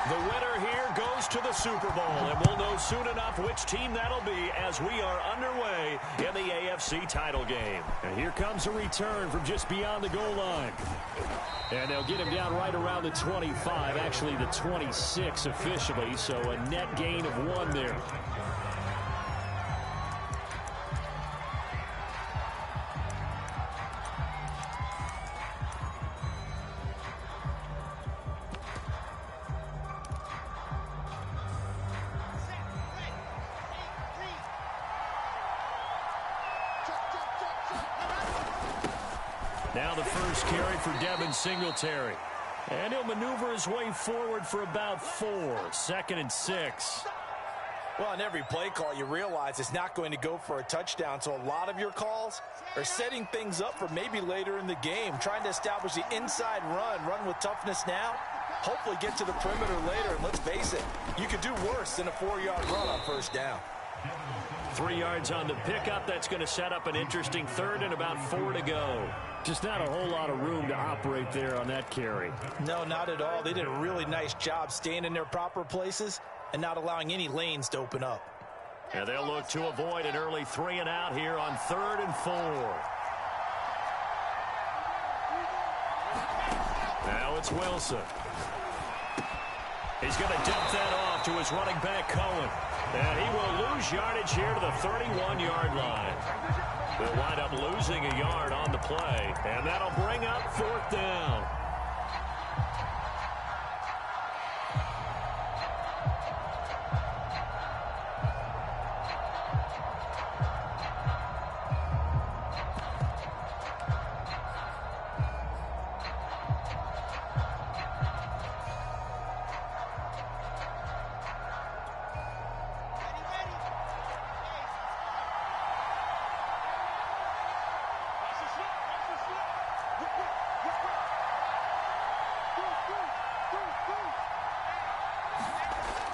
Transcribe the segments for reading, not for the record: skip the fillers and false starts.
The winner here goes to the Super Bowl, and we'll know soon enough which team that'll be as we are underway in the AFC title game. And here comes a return from just beyond the goal line. And they'll get him down right around the 25, actually the 26 officially, so a net gain of 1 there. Now the first carry for Devin Singletary. And he'll maneuver his way forward for about 4. 2nd and 6. Well, on every play call, you realize it's not going to go for a touchdown. So a lot of your calls are setting things up for maybe later in the game, trying to establish the inside run with toughness now, hopefully get to the perimeter later. And let's face it, you could do worse than a 4-yard run on first down. 3 yards on the pickup. That's going to set up an interesting 3rd and about 4 to go. Just not a whole lot of room to operate there on that carry. No, not at all. They did a really nice job staying in their proper places and not allowing any lanes to open up. And they'll look to avoid an early 3 and out here on 3rd and 4. Now it's Wilson. He's going to dump that off to his running back, Cohen. And he will lose yardage here to the 31-yard line. They'll wind up losing a yard on the play, and that'll bring up 4th down.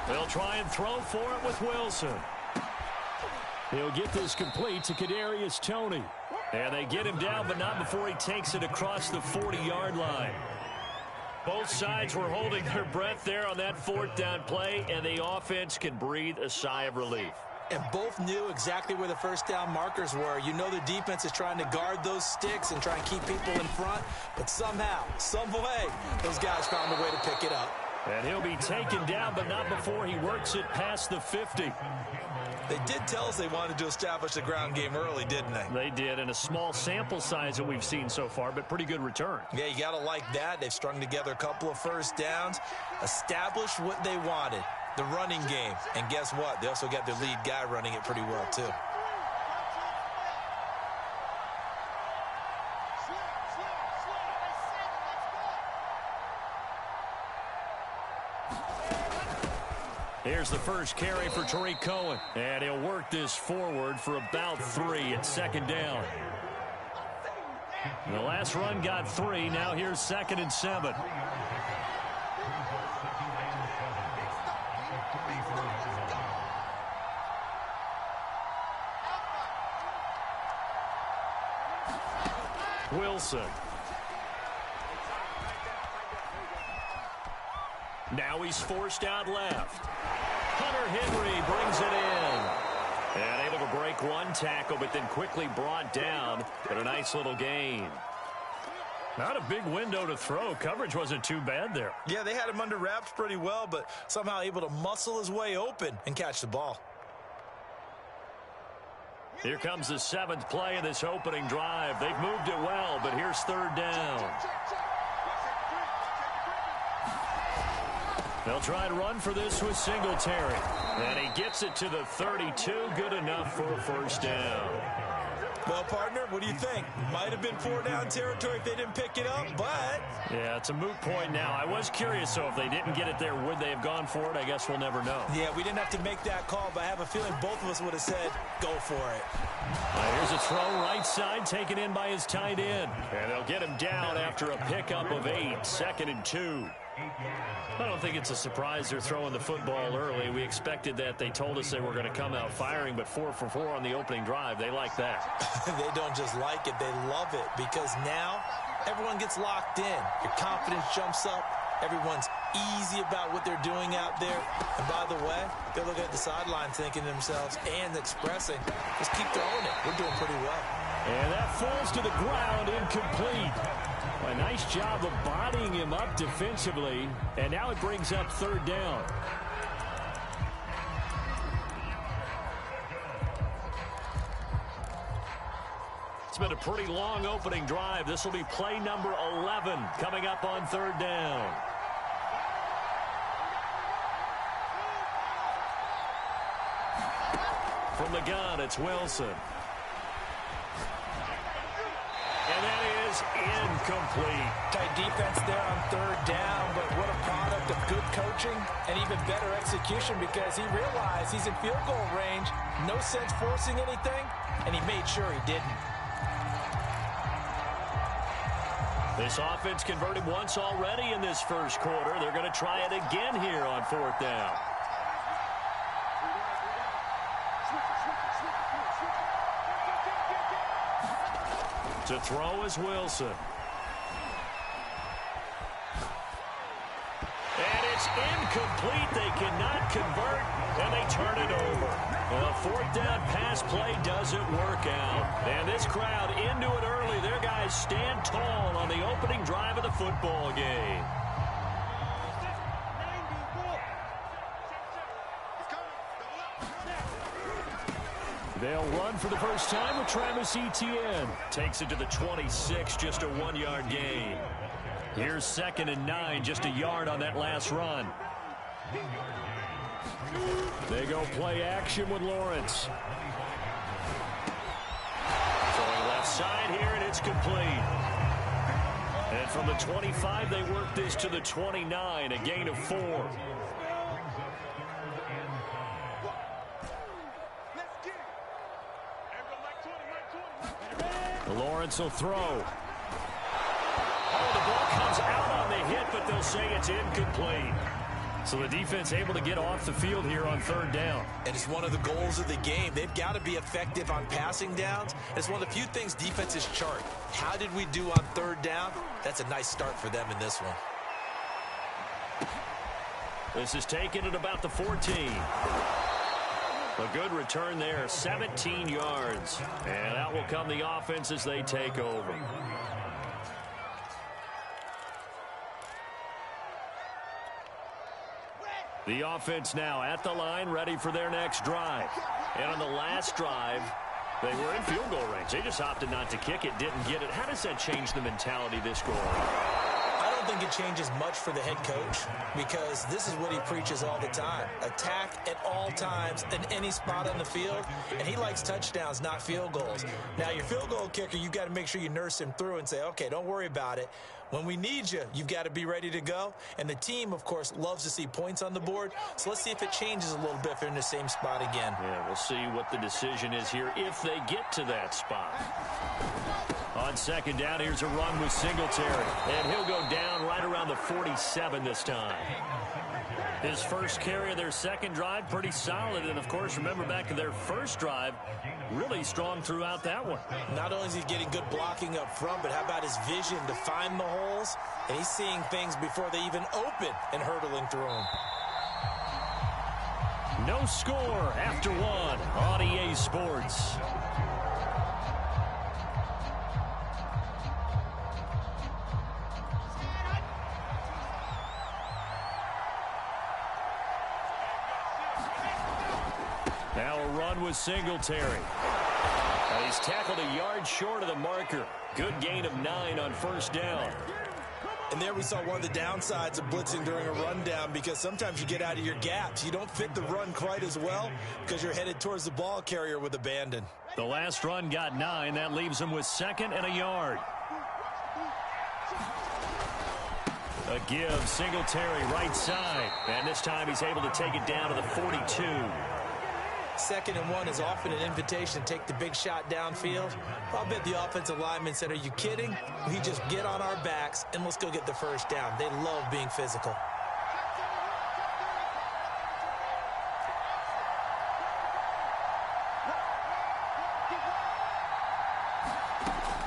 They'll try and throw for it with Wilson. He'll get this complete to Kadarius Toney. And they get him down, but not before he takes it across the 40-yard line. Both sides were holding their breath there on that 4th down play, and the offense can breathe a sigh of relief. And both knew exactly where the first down markers were. You know the defense is trying to guard those sticks and try and keep people in front, but somehow, some way, those guys found a way to pick it up. And he'll be taken down, but not before he works it past the 50. They did tell us they wanted to establish the ground game early, didn't they? They did, and a small sample size that we've seen so far, but pretty good return. Yeah, you got to like that. They've strung together a couple of first downs, established what they wanted, the running game. And guess what? They also got their lead guy running it pretty well, too. Here's the first carry for Tariq Cohen. And he'll work this forward for about 3 at 2nd down. The last run got 3. Now here's 2nd and 7. Wilson. Now he's forced out left. Hunter Henry brings it in. And able to break one tackle, but then quickly brought down. But a nice little gain. Not a big window to throw. Coverage wasn't too bad there. Yeah, they had him under wraps pretty well, but somehow able to muscle his way open and catch the ball. Here comes the 7th play of this opening drive. They've moved it well, but here's 3rd down. They'll try and run for this with Singletary. And he gets it to the 32. Good enough for a first down. Well, partner, what do you think? Might have been 4-down territory if they didn't pick it up, but... Yeah, it's a moot point now. I was curious, so if they didn't get it there, would they have gone for it? I guess we'll never know. Yeah, we didn't have to make that call, but I have a feeling both of us would have said, go for it. Here's a throw right side, taken in by his tight end. And they'll get him down after a pickup of 8, 2nd and 2. I don't think it's a surprise they're throwing the football early. We expected that. They told us they were going to come out firing, but 4 for 4 on the opening drive. They like that. They don't just like it, they love it, because now everyone gets locked in. Your confidence jumps up. Everyone's easy about what they're doing out there. And by the way, they're looking at the sideline thinking to themselves and expressing, just keep throwing it. We're doing pretty well. And that falls to the ground, incomplete. A nice job of bodying him up defensively. And now it brings up third down. It's been a pretty long opening drive. This will be play number 11 coming up on third down. From the gun, it's Wilson. And that is incomplete. Tight defense there on third down, but what a product of good coaching and even better execution because he realized he's in field goal range. No sense forcing anything, and he made sure he didn't. This offense converted once already in this first quarter. They're going to try it again here on fourth down. To throw is Wilson. And it's incomplete. They cannot convert, and they turn it over. A fourth down pass play doesn't work out. And this crowd into it early. Their guys stand tall on the opening drive of the football game. They'll run for the first time with Travis Etienne. Takes it to the 26, just a 1-yard gain. Here's 2nd and 9, just a yard on that last run. They go play action with Lawrence. Throwing left side here, and it's complete. And from the 25, they work this to the 29, a gain of 4. Lawrence will throw. Oh, the ball comes out on the hit, but they'll say it's incomplete. So the defense able to get off the field here on third down. And it's one of the goals of the game. They've got to be effective on passing downs. It's one of the few things defenses chart. How did we do on third down? That's a nice start for them in this one. This is taken at about the 14. A good return there, 17 yards. And out will come the offense as they take over. The offense now at the line, ready for their next drive. And on the last drive, they were in field goal range. They just opted not to kick it, didn't get it. How does that change the mentality this goal? I don't think it changes much for the head coach because this is what he preaches all the time. Attack at all times in any spot on the field, and he likes touchdowns, not field goals. Now, your field goal kicker, you've got to make sure you nurse him through and say, okay, don't worry about it. When we need you, you've got to be ready to go. And the team, of course, loves to see points on the board. So let's see if it changes a little bit if they're in the same spot again. Yeah, we'll see what the decision is here if they get to that spot. On second down, here's a run with Singletary. And he'll go down right around the 47 this time. His first carry of their second drive, pretty solid. And, of course, remember back to their first drive, really strong throughout that one. Not only is he getting good blocking up front, but how about his vision to find the holes? And he's seeing things before they even open and hurdling through them. No score after one on EA Sports. Now a run with Singletary. And he's tackled a yard short of the marker. Good gain of 9 on first down. And there we saw one of the downsides of blitzing during a rundown because sometimes you get out of your gaps. You don't fit the run quite as well because you're headed towards the ball carrier with abandon. The last run got 9. That leaves him with 2nd and a yard. A give, Singletary right side. And this time he's able to take it down to the 42. 2nd and 1 is often an invitation to take the big shot downfield. I'll bet the offensive lineman said, are you kidding? We just get on our backs and let's go get the first down. They love being physical.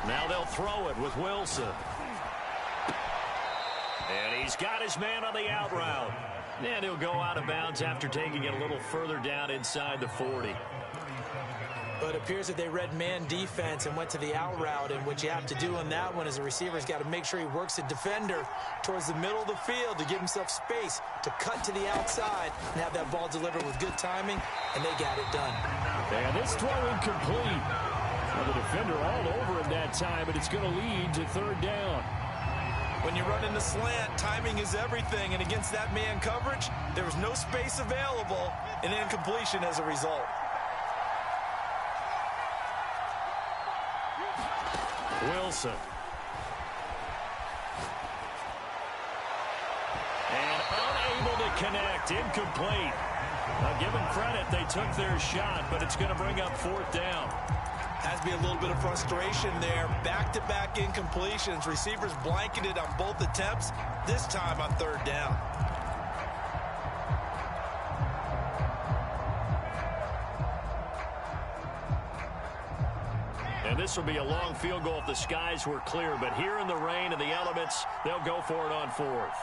Now they'll throw it with Wilson. And he's got his man on the out route. And he'll go out of bounds after taking it a little further down inside the 40. But it appears that they read man defense and went to the out route. And what you have to do on that one is the receiver's got to make sure he works the defender towards the middle of the field to give himself space to cut to the outside and have that ball delivered with good timing, and they got it done. And this throw incomplete. Well, the defender all over him that time, but it's going to lead to third down. When you run in the slant, timing is everything, and against that man coverage, there was no space available, and incompletion as a result. Wilson. And unable to connect. Incomplete. Now, give them credit. They took their shot, but it's going to bring up fourth down. Has to be a little bit of frustration there. Back-to-back incompletions. Receivers blanketed on both attempts, this time on third down. And this will be a long field goal if the skies were clear. But here in the rain and the elements, they'll go for it on fourth.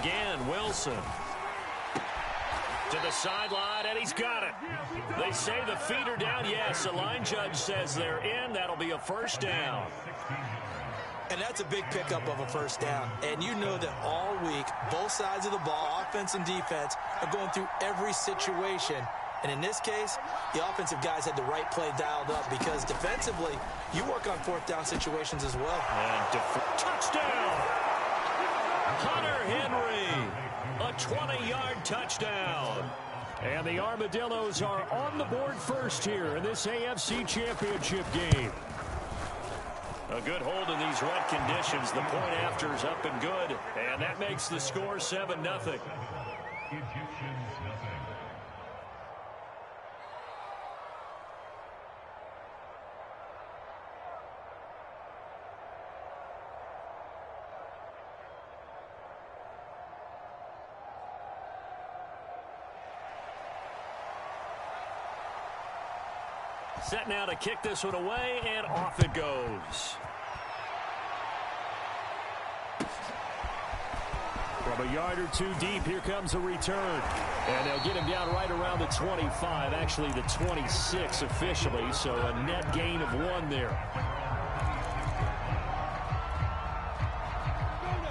Again, Wilson. To the sideline, and he's got it. They say the feet are down. Yes, the line judge says they're in. That'll be a first down. And that's a big pickup of a first down. And you know that all week, both sides of the ball, offense and defense, are going through every situation. And in this case, the offensive guys had the right play dialed up because defensively, you work on fourth down situations as well. And touchdown! Hunter Henry, a 20-yard touchdown. And the Armadillos are on the board first here in this AFC Championship game. A good hold in these wet conditions. The point after is up and good. And that makes the score 7-0. Set now to kick this one away, and off it goes. From a yard or two deep, here comes a return. And they'll get him down right around the 25, actually the 26 officially, so a net gain of 1 there.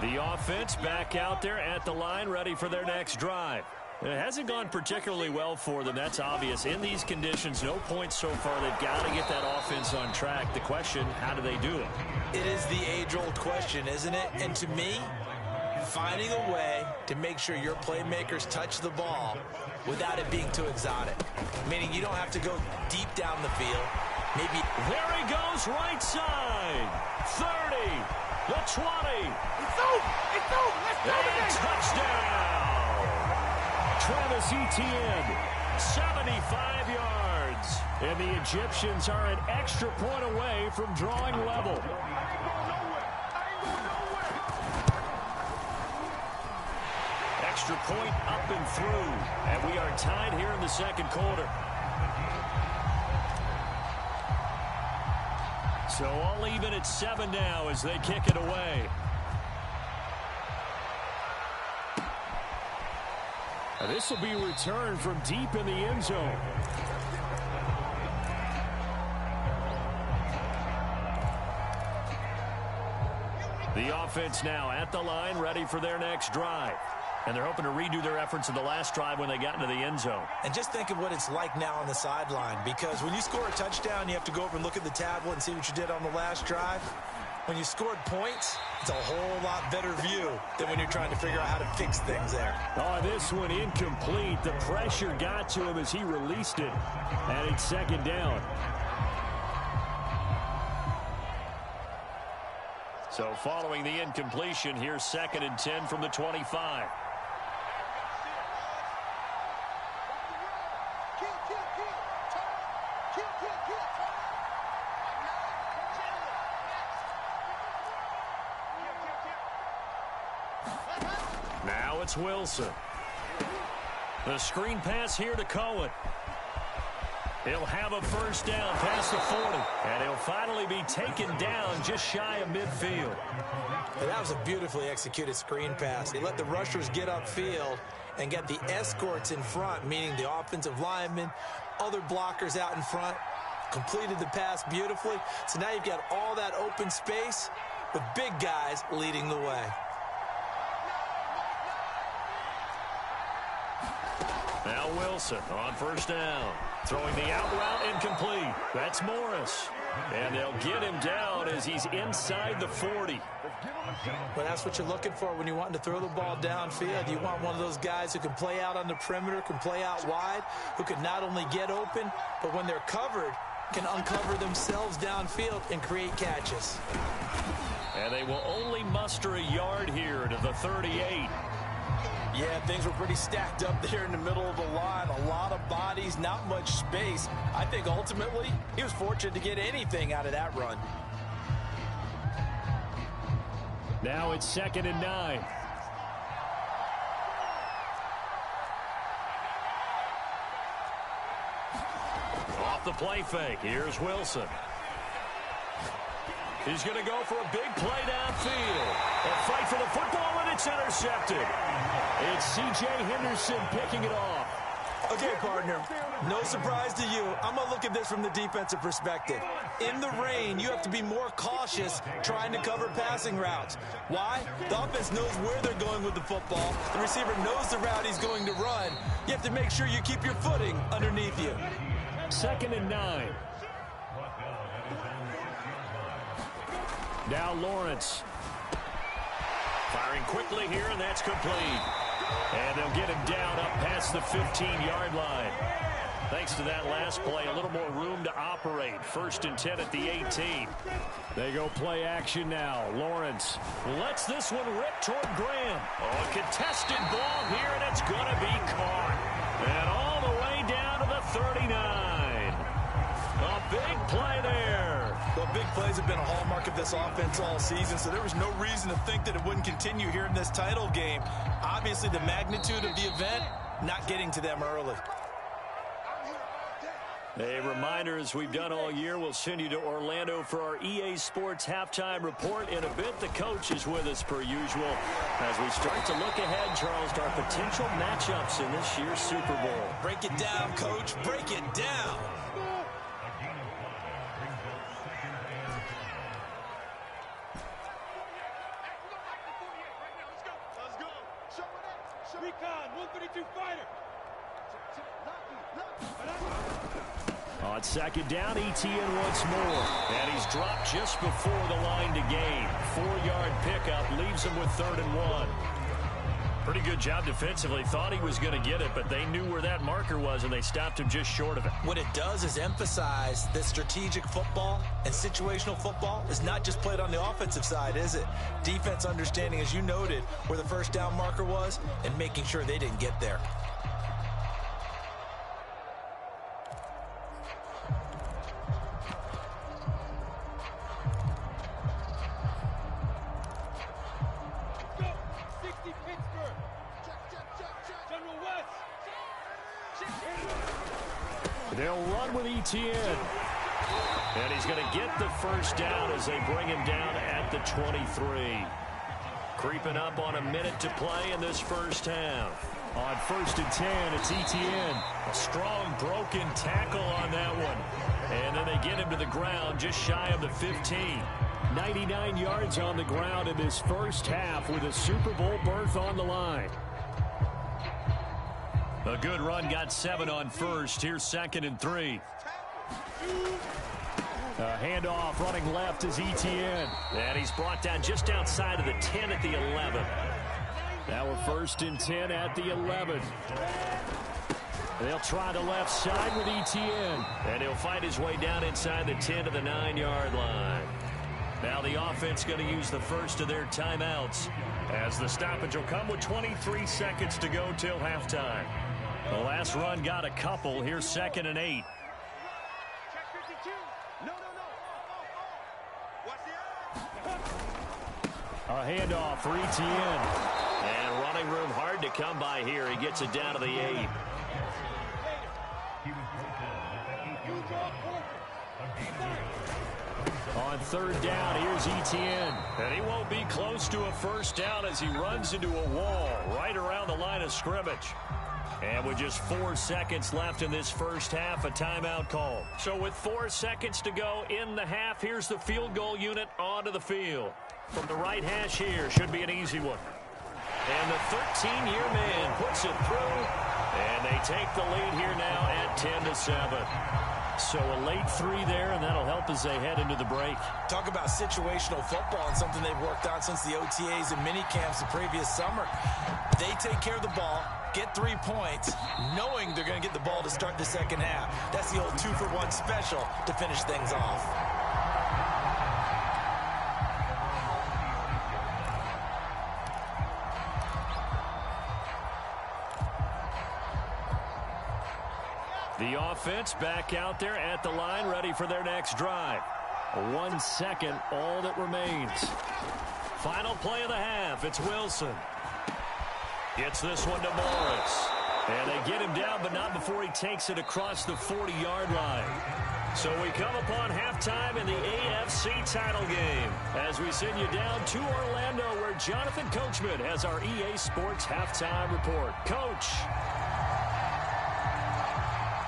The offense back out there at the line, ready for their next drive. It hasn't gone particularly well for them. That's obvious. In these conditions, no points so far. They've got to get that offense on track. The question, how do they do it? It is the age-old question, isn't it? And to me, finding a way to make sure your playmakers touch the ball without it being too exotic. Meaning you don't have to go deep down the field. Maybe there he goes, right side. 30, the 20. It's over. It's over. Let's go. And touchdown. Travis Etienne, 75 yards. And the Egyptians are an extra point away from drawing level. Extra point up and through. And we are tied here in the second quarter. So all even at 7 now as they kick it away. This will be returned from deep in the end zone. The offense now at the line, ready for their next drive. And they're hoping to redo their efforts in the last drive when they got into the end zone. And just think of what it's like now on the sideline, because when you score a touchdown, you have to go over and look at the tablet and see what you did on the last drive. When you scored points, it's a whole lot better view than when you're trying to figure out how to fix things there. Oh, this one incomplete. The pressure got to him as he released it. And it's second down. So following the incompletion, here's 2nd and 10 from the 25. Now it's Wilson. The screen pass here to Cohen. He'll have a first down past the 40. And he'll finally be taken down just shy of midfield. And that was a beautifully executed screen pass. He let the rushers get upfield and get the escorts in front, meaning the offensive linemen, other blockers out in front. Completed the pass beautifully. So now you've got all that open space with big guys leading the way. Now Wilson on first down. Throwing the out route incomplete. That's Morris. And they'll get him down as he's inside the 40. But that's what you're looking for when you're wanting to throw the ball downfield. You want one of those guys who can play out on the perimeter, can play out wide, who can not only get open, but when they're covered, can uncover themselves downfield and create catches. And they will only muster a yard here to the 38. Yeah, things were pretty stacked up there in the middle of the line. A lot of bodies, not much space. I think ultimately he was fortunate to get anything out of that run. Now it's 2nd and 9. Off the play fake. Here's Wilson. He's going to go for a big play downfield. A fight for the football, and it's intercepted. It's C.J. Henderson picking it off. Okay, partner, no surprise to you. I'm going to look at this from the defensive perspective. In the rain, you have to be more cautious trying to cover passing routes. Why? The offense knows where they're going with the football. The receiver knows the route he's going to run. You have to make sure you keep your footing underneath you. 2nd and 9. Now Lawrence. Firing quickly here, and that's complete. And they'll get him down up past the 15-yard line. Thanks to that last play, a little more room to operate. 1st and 10 at the 18. They go play action now. Lawrence lets this one rip toward Graham. Oh, a contested ball here, and it's going to be caught. And all the way down to the 39. A big play there. Well, big plays have been a hallmark of this offense all season, so there was no reason to think that it wouldn't continue here in this title game. Obviously, the magnitude of the event, not getting to them early. A reminder, as we've done all year, we'll send you to Orlando for our EA Sports halftime report. In a bit, the coach is with us per usual. As we start to look ahead, Charles, to our potential matchups in this year's Super Bowl. Break it down, Coach. Break it down. Recon, 132 fighter. On 2nd down, Etienne once more. And he's dropped just before the line to gain. 4-yard pickup leaves him with 3rd and 1. Pretty good job defensively. Thought he was going to get it, but they knew where that marker was, and they stopped him just short of it. What it does is emphasize that strategic football and situational football is not just played on the offensive side, is it? Defense understanding, as you noted, where the first down marker was and making sure they didn't get there. They'll run with Etienne. And he's going to get the first down as they bring him down at the 23. Creeping up on a minute to play in this first half. On 1st and 10, it's Etienne. A strong broken tackle on that one. And then they get him to the ground just shy of the 15. 99 yards on the ground in this first half with a Super Bowl berth on the line. A good run, got 7 on first. Here's 2nd and 3. A handoff running left is Etienne. And he's brought down just outside of the 10 at the 11. Now we're 1st and 10 at the 11. They'll try the left side with Etienne. And he'll fight his way down inside the 10 to the 9-yard line. Now the offense going to use the first of their timeouts, as the stoppage will come with 23 seconds to go till halftime. The last run got a couple. Here's 2nd and 8. A handoff for Etienne. And running room hard to come by here. He gets it down to the 8. On third down, here's Etienne. And he won't be close to a first down as he runs into a wall right around the line of scrimmage. And with just 4 seconds left in this first half, a timeout call. So with 4 seconds to go in the half, here's the field goal unit onto the field. From the right hash here, should be an easy one. And the 13-year man puts it through. And they take the lead here now at 10-7. So a late 3 there, and that'll help as they head into the break. Talk about situational football and something they've worked on since the OTAs and mini camps the previous summer. They take care of the ball, get 3 points, knowing they're going to get the ball to start the second half. That's the old 2-for-1 special to finish things off. The offense back out there at the line, ready for their next drive. 1 second, all that remains. Final play of the half, it's Wilson. Gets this one to Morris. And they get him down, but not before he takes it across the 40-yard line. So we come upon halftime in the AFC title game as we send you down to Orlando, where Jonathan Coachman has our EA Sports halftime report. Coach.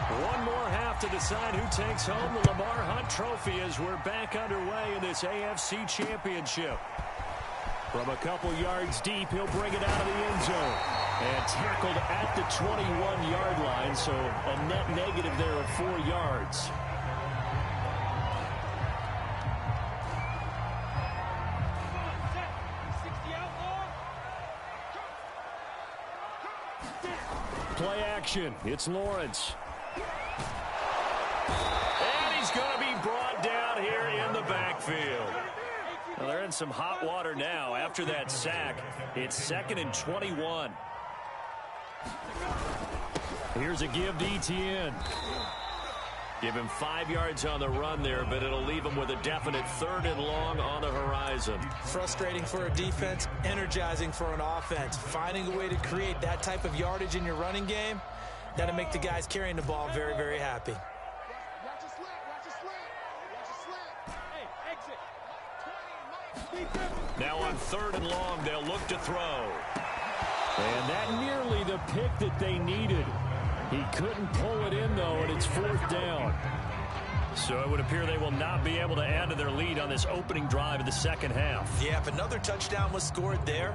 One more half to decide who takes home the Lamar Hunt Trophy as we're back underway in this AFC Championship. From a couple yards deep, he'll bring it out of the end zone. And tackled at the 21-yard line, so a net negative there of 4 yards. Play action. It's Lawrence. And he's going to be brought down here in the backfield. Well, they're in some hot water now after that sack. It's 2nd and 21. Here's a give to Etienne. Give him 5 yards on the run there, but it'll leave him with a definite 3rd and long on the horizon. Frustrating for a defense, energizing for an offense. Finding a way to create that type of yardage in your running game, that'll make the guys carrying the ball very, very happy. Now on 3rd and long, they'll look to throw. And that nearly the pick that they needed. He couldn't pull it in, though, and it's 4th down. So it would appear they will not be able to add to their lead on this opening drive of the second half. Yeah, if another touchdown was scored there,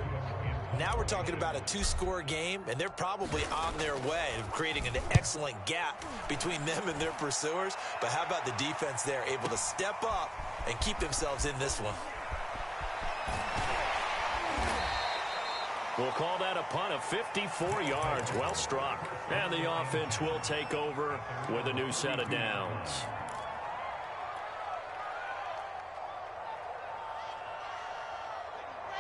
now we're talking about a 2-score game, and they're probably on their way of creating an excellent gap between them and their pursuers. But how about the defense there, able to step up and keep themselves in this one? We'll call that a punt of 54 yards. Well struck. And the offense will take over with a new set of downs.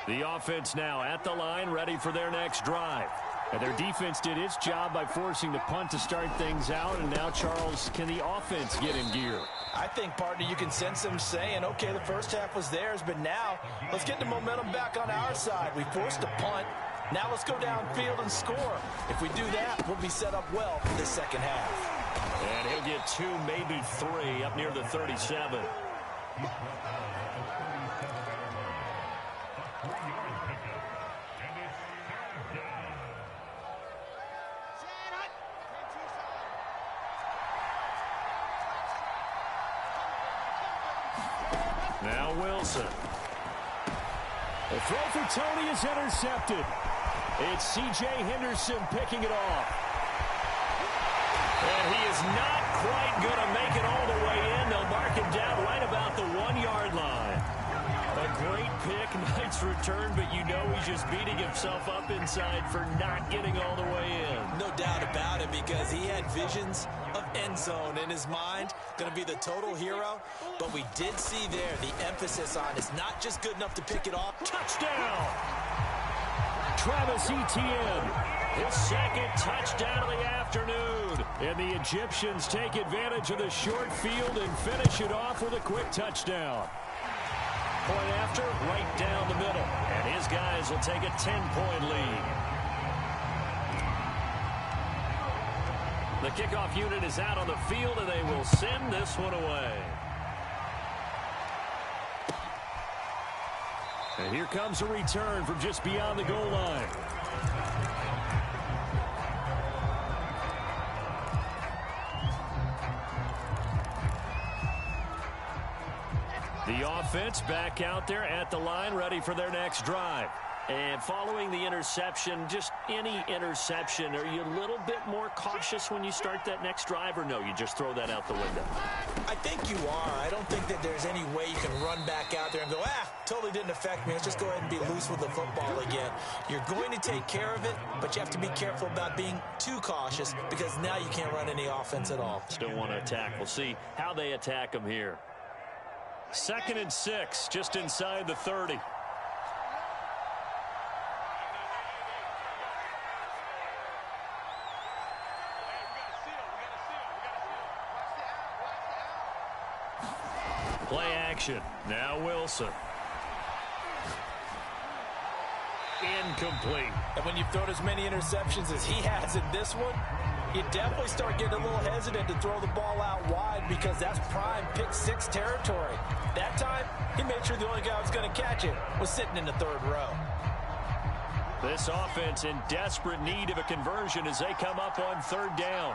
The offense now at the line, ready for their next drive. And their defense did its job by forcing the punt to start things out. And now, Charles, can the offense get in gear? I think, partner, you can sense them saying, okay, the first half was theirs, but now let's get the momentum back on our side. We forced a punt. Now let's go downfield and score. If we do that, we'll be set up well for the second half. And he'll get 2, maybe 3 up near the 37. Now Wilson. The throw for Tony is intercepted. It's C.J. Henderson picking it off. And he is not quite going to make it all the way in. They'll mark him down right about the 1-yard line. A great pick, nice return, but you know he's just beating himself up inside for not getting all the way in. No doubt about it, because he had visions of end zone in his mind. Going to be the total hero. But we did see there the emphasis on it's not just good enough to pick it off. Touchdown! Travis Etienne, his 2nd touchdown of the afternoon. And the Egyptians take advantage of the short field and finish it off with a quick touchdown. Point after, right down the middle. And his guys will take a 10-point lead. The kickoff unit is out on the field, and they will send this one away. And here comes a return from just beyond the goal line. The offense back out there at the line, ready for their next drive. And following the interception, just any interception, are you a little bit more cautious when you start that next drive, or no, you just throw that out the window? I think you are. I don't think that there's any way you can run back out there and go, totally didn't affect me. Let's just go ahead and be loose with the football again. You're going to take care of it, but you have to be careful about being too cautious because now you can't run any offense at all. Still want to attack. We'll see how they attack them here. 2nd and 6, just inside the 30. Play action. Now Wilson. Incomplete. And when you've thrown as many interceptions as he has in this one, you definitely start getting a little hesitant to throw the ball out wide because that's prime pick 6 territory. That time, he made sure the only guy who was going to catch it was sitting in the 3rd row. This offense in desperate need of a conversion as they come up on 3rd down.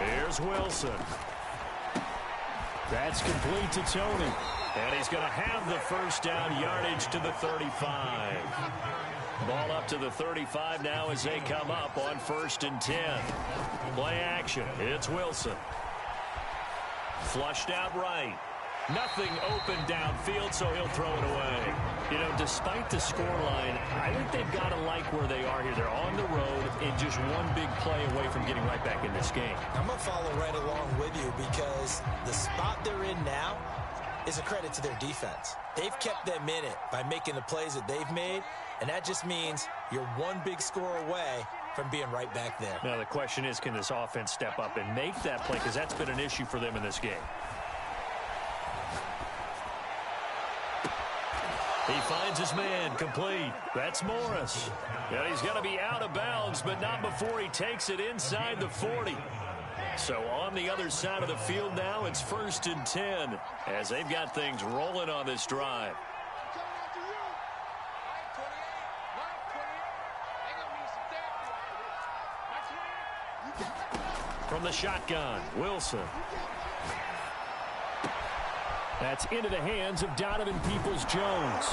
Here's Wilson. That's complete to Tony. And he's going to have the 1st down, yardage to the 35. Ball up to the 35 now as they come up on 1st and 10. Play action. It's Wilson. Flushed out right. Nothing open downfield, so he'll throw it away. You know, despite the scoreline, I think they've got to like where they are here. They're on the road and just one big play away from getting right back in this game. I'm going to follow right along with you because the spot they're in now is a credit to their defense. They've kept them in it by making the plays that they've made, and that just means you're one big score away from being right back there. Now, the question is, can this offense step up and make that play? Because that's been an issue for them in this game. He finds his man, complete. That's Morris. And he's going to be out of bounds, but not before he takes it inside the 40. So on the other side of the field now, it's 1st and 10 as they've got things rolling on this drive. From the shotgun, Wilson. That's into the hands of Donovan Peoples-Jones.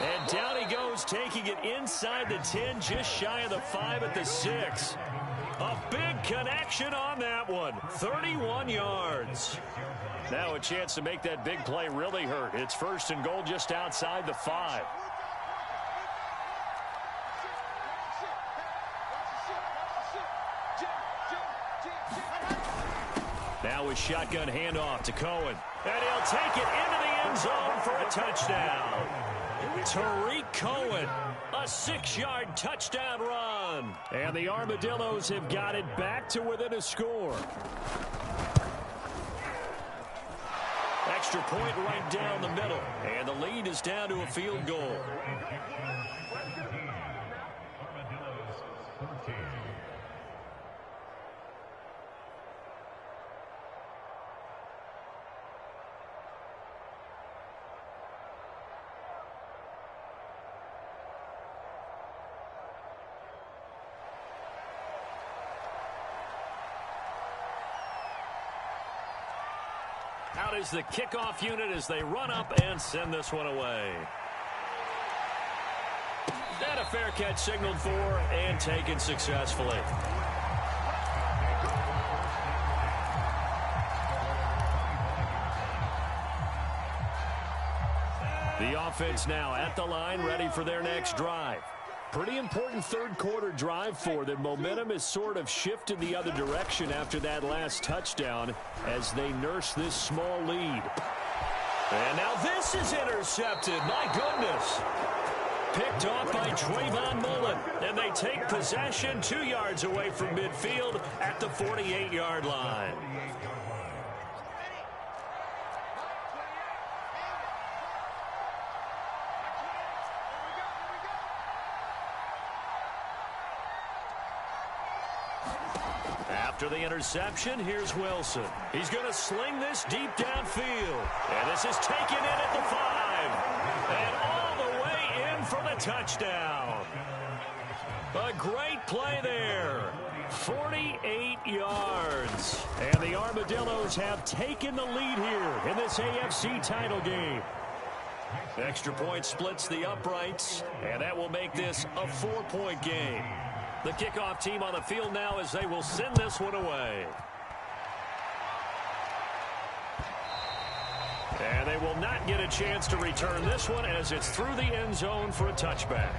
And down he goes, taking it inside the 10, just shy of the 5 at the 6. A big connection on that one. 31 yards. Now a chance to make that big play really hurt. It's 1st and goal just outside the 5. Now a shotgun handoff to Cohen. And he'll take it into the end zone for a touchdown. Tariq Cohen, a 6-yard touchdown run. And the Armadillos have got it back to within a score. Extra point right down the middle. And the lead is down to a field goal. Out is the kickoff unit as they run up and send this one away. And a fair catch signaled for and taken successfully. The offense now at the line, ready for their next drive. Pretty important 3rd quarter drive for them. Momentum has sort of shifted the other direction after that last touchdown as they nurse this small lead. And now this is intercepted. My goodness. Picked off by Trayvon Mullen. And they take possession 2 yards away from midfield at the 48-yard line. After the interception, here's Wilson. He's going to sling this deep downfield. And this is taken in at the 5. And all the way in for the touchdown. A great play there. 48 yards. And the Armadillos have taken the lead here in this AFC title game. Extra point splits the uprights, and that will make this a 4-point game. The kickoff team on the field now as they will send this one away. And they will not get a chance to return this one as it's through the end zone for a touchback.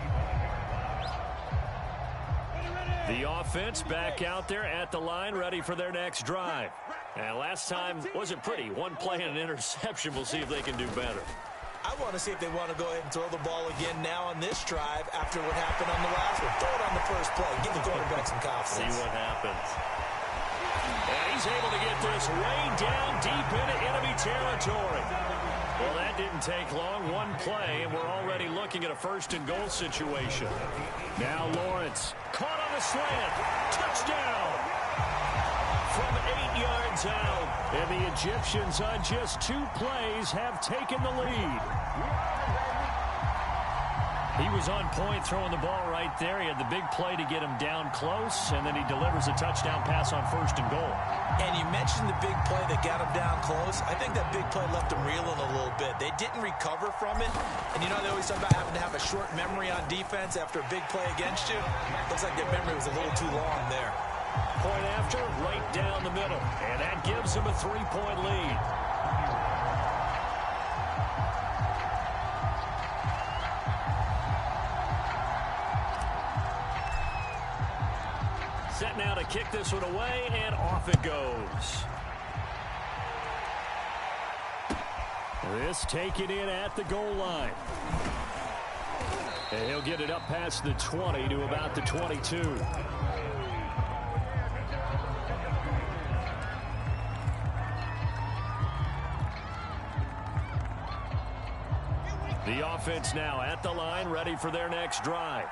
The offense back out there at the line, ready for their next drive. And last time wasn't pretty. One play and an interception. We'll see if they can do better. I want to see if they want to go ahead and throw the ball again now on this drive after what happened on the last one. Throw it on the first play. Give the quarterback some confidence. See what happens. And he's able to get this way down deep into enemy territory. Well, that didn't take long. One play, and we're already looking at a first-and-goal situation. Now Lawrence, caught on a slant. Touchdown. From 8 yards out. And the Egyptians on just 2 plays have taken the lead. He was on point throwing the ball right there. He had the big play to get him down close, and then he delivers a touchdown pass on first and goal. And you mentioned the big play that got him down close. I think that big play left him reeling a little bit. They didn't recover from it. And you know, they always talk about having to have a short memory on defense after a big play against you. Looks like their memory was a little too long there. Point after, right down the middle. And that gives him a 3-point lead. Set now to kick this one away, and off it goes. This taken in at the goal line. And he'll get it up past the 20 to about the 22. The offense now at the line, ready for their next drive.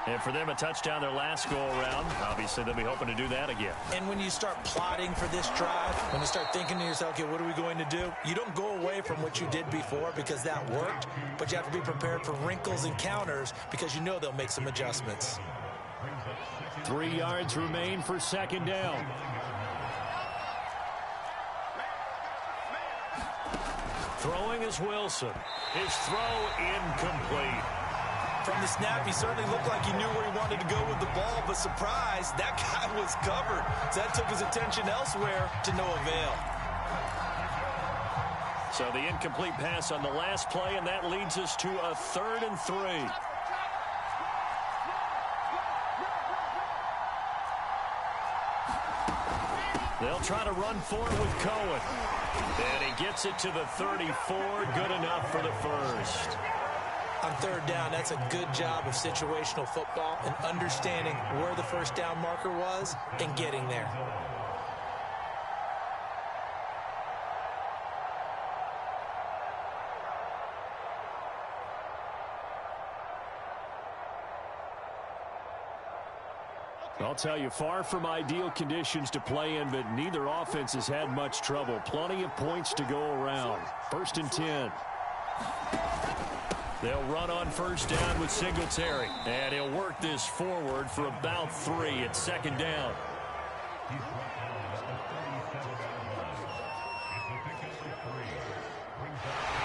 And for them, a touchdown their last go-around. Obviously, they'll be hoping to do that again. And when you start plotting for this drive, when you start thinking to yourself, okay, what are we going to do? You don't go away from what you did before because that worked, but you have to be prepared for wrinkles and counters because you know they'll make some adjustments. 3 yards remain for second down. Throwing is Wilson. His throw incomplete. From the snap, he certainly looked like he knew where he wanted to go with the ball, but surprise, that guy was covered. So that took his attention elsewhere to no avail. So the incomplete pass on the last play, and that leads us to a 3rd and 3. They'll try to run forward with Cohen. And he gets it to the 34. Good enough for the first. On 3rd down, that's a good job of situational football and understanding where the first down marker was and getting there. I'll tell you, far from ideal conditions to play in, but neither offense has had much trouble. Plenty of points to go around. 1st and 10. They'll run on first down with Singletary. And he'll work this forward for about 3 at second down.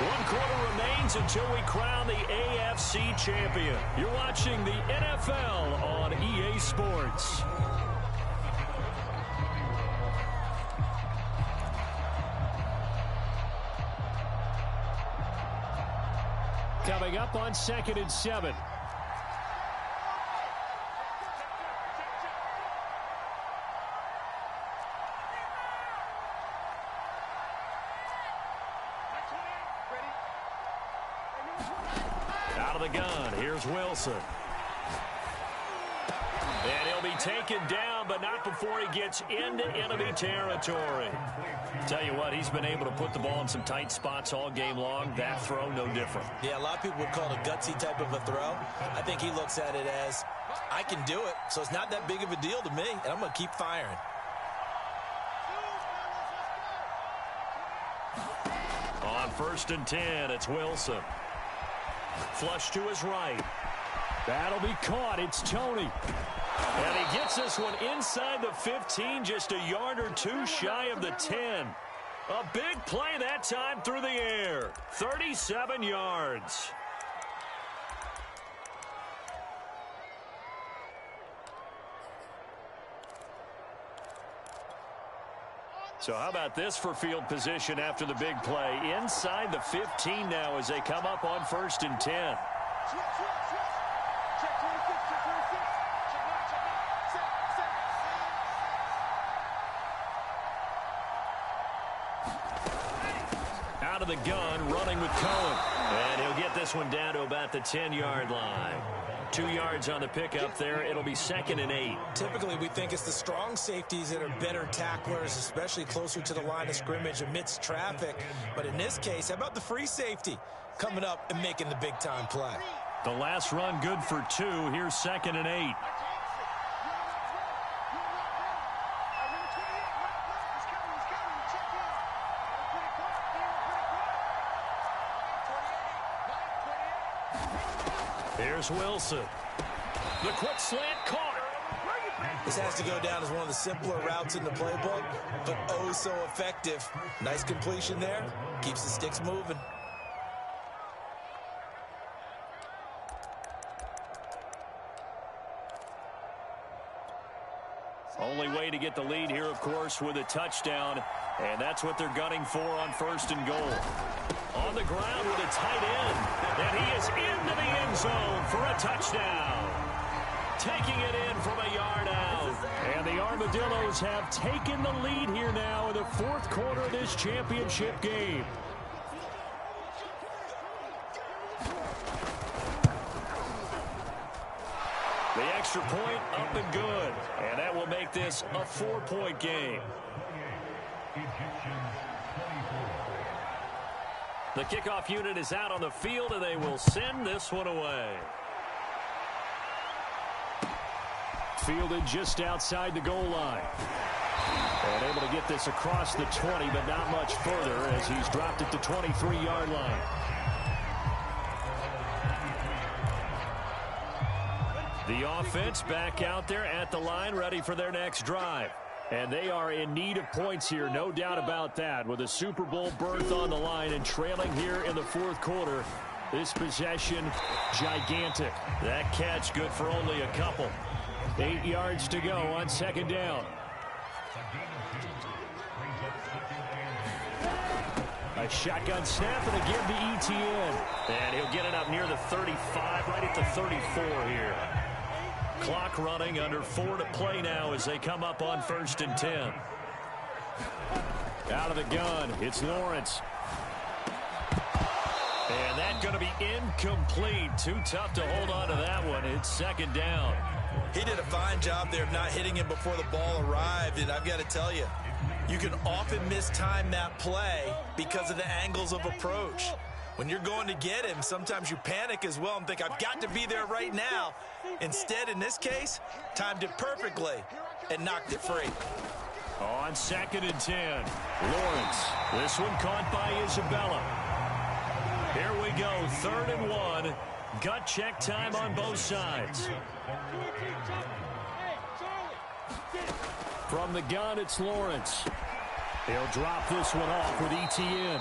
One quarter remains until we crown the AFC champion. You're watching the NFL on EA Sports. Coming up on 2nd and 7. Out of the gun, here's Wilson. And he'll be taken down, but not before he gets into enemy territory. Tell you what, he's been able to put the ball in some tight spots all game long. That throw, no different. Yeah, a lot of people would call it a gutsy type of a throw. I think he looks at it as, I can do it, so it's not that big of a deal to me, and I'm going to keep firing. On 1st and 10, it's Wilson. Flush to his right. That'll be caught. It's Tony. And he gets this one inside the 15, just a yard or two shy of the 10. A big play that time through the air. 37 yards. So how about this for field position after the big play? Inside the 15 now as they come up on 1st and 10. Out of the gun, running with Cohen. And he'll get this one down to about the 10-yard line. 2 yards on the pickup there. It'll be 2nd and 8. Typically, we think it's the strong safeties that are better tacklers, especially closer to the line of scrimmage amidst traffic. But in this case, how about the free safety coming up and making the big-time play? The last run good for 2. Here's 2nd and 8. Here's Wilson. The quick slant caught. This has to go down as one of the simpler routes in the playbook, but oh so effective. Nice completion there. Keeps the sticks moving. Only way to get the lead here, of course, with a touchdown, and that's what they're gunning for on 1st and goal. On the ground with a tight end, and he is into the end zone for a touchdown. Taking it in from a yard out. And the Armadillos have taken the lead here now in the 4th quarter of this championship game. The extra point up and good. And that will make this a 4-point game. The kickoff unit is out on the field, and they will send this one away. Fielded just outside the goal line. And able to get this across the 20, but not much further as he's dropped it to 23-yard line. The offense back out there at the line, ready for their next drive. And they are in need of points here, no doubt about that. With a Super Bowl berth on the line and trailing here in the 4th quarter, this possession, gigantic. That catch good for only a couple. 8 yards to go on 2nd down. A shotgun snap and a give to Etienne. And he'll get it up near the 35, right at the 34 here. Clock running, under 4 to play now as they come up on 1st and 10. Out of the gun, it's Lawrence. And that's going to be incomplete. Too tough to hold on to that one. It's 2nd down. He did a fine job there of not hitting him before the ball arrived, and I've got to tell you, you can often mistime that play because of the angles of approach. When you're going to get him, sometimes you panic as well and think, I've got to be there right now. Instead, in this case, timed it perfectly and knocked it free. On 2nd and 10, Lawrence. This one caught by Isabella. Here we go, 3rd and 1. Gut check time on both sides. From the gun, it's Lawrence. He'll drop this one off with Etienne.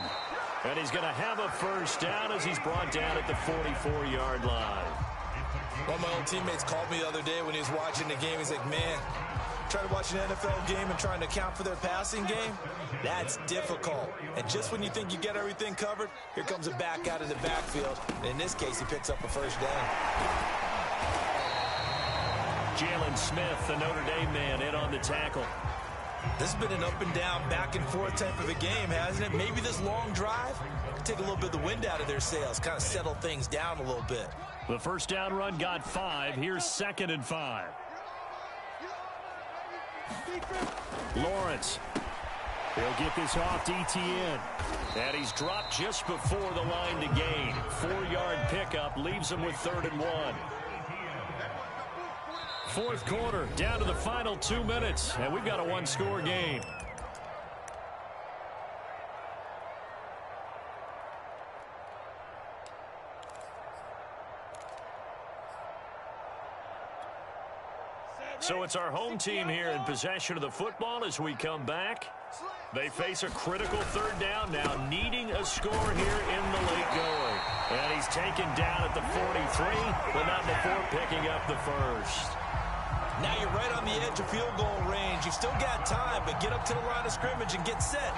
And he's going to have a 1st down as he's brought down at the 44-yard line. One of my old teammates called me the other day when he was watching the game. He's like, man, trying to watch an NFL game and trying to account for their passing game, that's difficult. And just when you think you get everything covered, here comes a back out of the backfield. And in this case, he picks up a 1st down. Jalen Smith, the Notre Dame man, in on the tackle. This has been an up and down, back and forth type of a game, hasn't it? Maybe this long drive could take a little bit of the wind out of their sails, kind of settle things down a little bit. The 1st down run got 5. Here's 2nd and 5. Lawrence. He'll get this off to Etienne. And he's dropped just before the line to gain. 4-yard pickup leaves him with 3rd and 1. 4th quarter, down to the final 2 minutes, and we've got a 1-score game. So it's our home team here in possession of the football as we come back. They face a critical third down now, needing a score here in the late going. And he's taken down at the 43, but not before picking up the first. Now you're right on the edge of field goal range. You've still got time, but get up to the line of scrimmage and get set.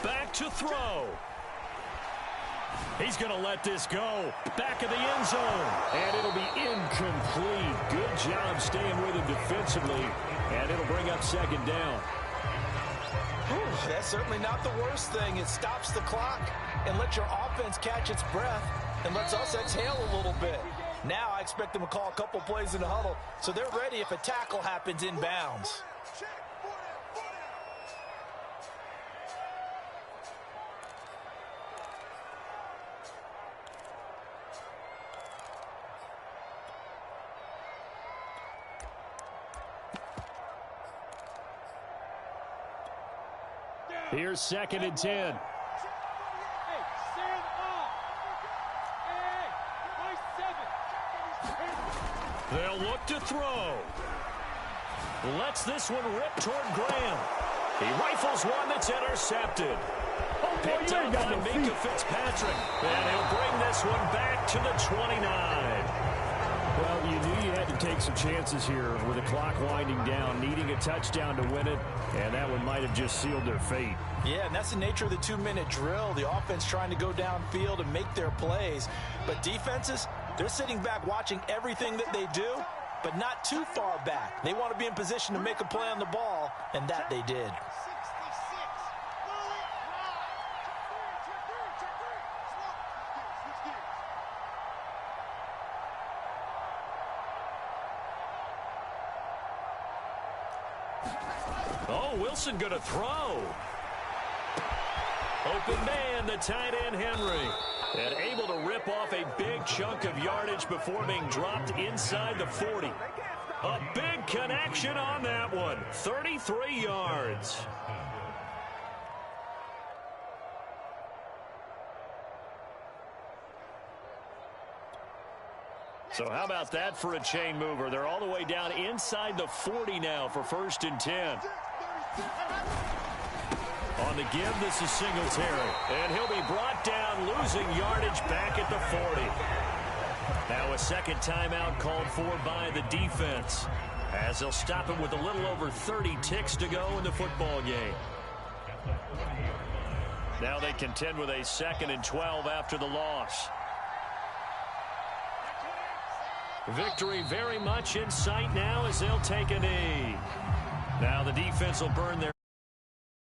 Back to throw. He's going to let this go. Back of the end zone. And it'll be incomplete. Good job staying with him defensively. And it'll bring up second down. That's certainly not the worst thing. It stops the clock and lets your offense catch its breath and lets us exhale a little bit. Now I expect them to call a couple plays in the huddle so they're ready if a tackle happens inbounds. Here's 2nd and 10. They'll look to throw. Lets this one rip toward Graham. He rifles one that's intercepted. Picked up by Minka Fitzpatrick. And he'll bring this one back to the 29. Well, you knew you had to take some chances here with the clock winding down, needing a touchdown to win it, and that one might have just sealed their fate. Yeah, and that's the nature of the 2-minute drill. The offense trying to go downfield and make their plays. But defenses, they're sitting back watching everything that they do, but not too far back. They want to be in position to make a play on the ball, and that they did. Oh, Wilson going to throw. Open man, the tight end Henry. And able to rip off a big chunk of yardage before being dropped inside the 40. A big connection on that one. 33 yards. So how about that for a chain mover? They're all the way down inside the 40 now for 1st and 10. On the give, this is Singletary. And he'll be brought down, losing yardage back at the 40. Now a second timeout called for by the defense, as they'll stop him with a little over 30 ticks to go in the football game. Now they contend with a 2nd and 12 after the loss. Victory very much in sight now as they'll take a knee. Now the defense will burn their